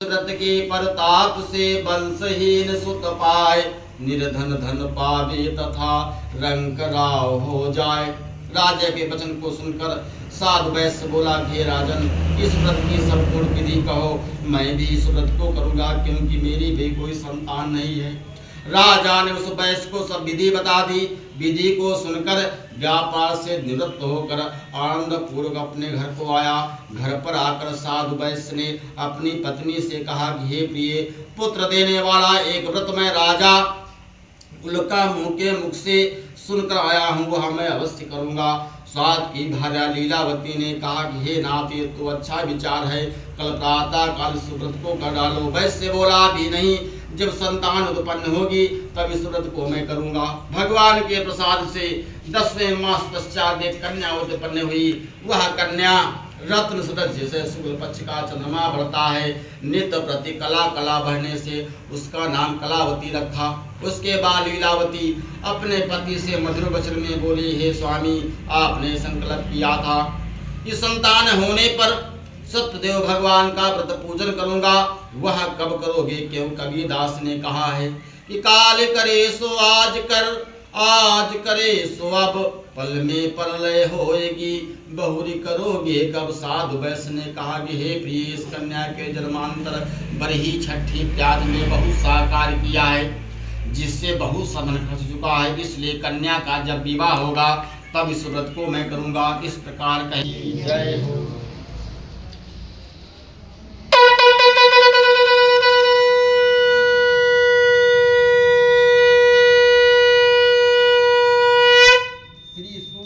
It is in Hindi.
व्रत के परताप से वंशहीन सुत पाए, निर्धन धन पावे तथा रंक राव हो जाए। राजा के वचन को सुनकर साधु वैश्य बोला कि हे राजन, इस व्रत की संपूर्ण विधि कहो, मैं भी इस व्रत को करूंगा, क्योंकि मेरी भी कोई संतान नहीं है। राजा ने उस वैश्य को सब विधि बता दी। विधि को सुनकर व्यापार से निवृत्त होकर आनंद पूर्वक अपने घर को आया। घर पर आकर साधु वैश्य ने अपनी पत्नी से कहा कि हे प्रिय, पुत्र देने वाला एक व्रत मैं राजा उल्का मुंह के मुख से सुनकर आया हूँ, वह मैं अवश्य करूँगा। साथ की भार्या लीलावती ने कहा कि हे नाथ, ये तो अच्छा विचार है, कल प्रातः काल इस व्रत को कर डालो। वैश्य बोला भी नहीं, जब संतान उत्पन्न होगी तब इस व्रत को मैं करूंगा। भगवान के प्रसाद से 10वें मास पश्चात एक कन्या उत्पन्न हुई। वह कन्या रत्न सदस्य से शुक्ल पक्ष का चंद्रमा बढ़ता है। नित्य प्रति कला कला बढ़ने से उसका नाम कलावती रखा। उसके बाद लीलावती अपने पति से मधुर वचन में बोली, हे स्वामी, आपने संकल्प किया था कि संतान होने पर सत्यदेव भगवान का व्रत पूजन करूंगा, वह कब करोगे? क्यों कबीरदास ने कहा है कि काल करे सो आज कर, आज करे सो अब, पल में प्रलय होएगी, बहुरी करोगे कब? साधु वैश्य ने कहा कि हे प्रिय, इस कन्या के जन्मांतर बरही छठी प्याज में बहुत सा कार्य किया है, जिससे बहुत समय खर्च चुका है, इसलिए कन्या का जब विवाह होगा तब इस व्रत को मैं करूंगा। इस प्रकार कही जय हो।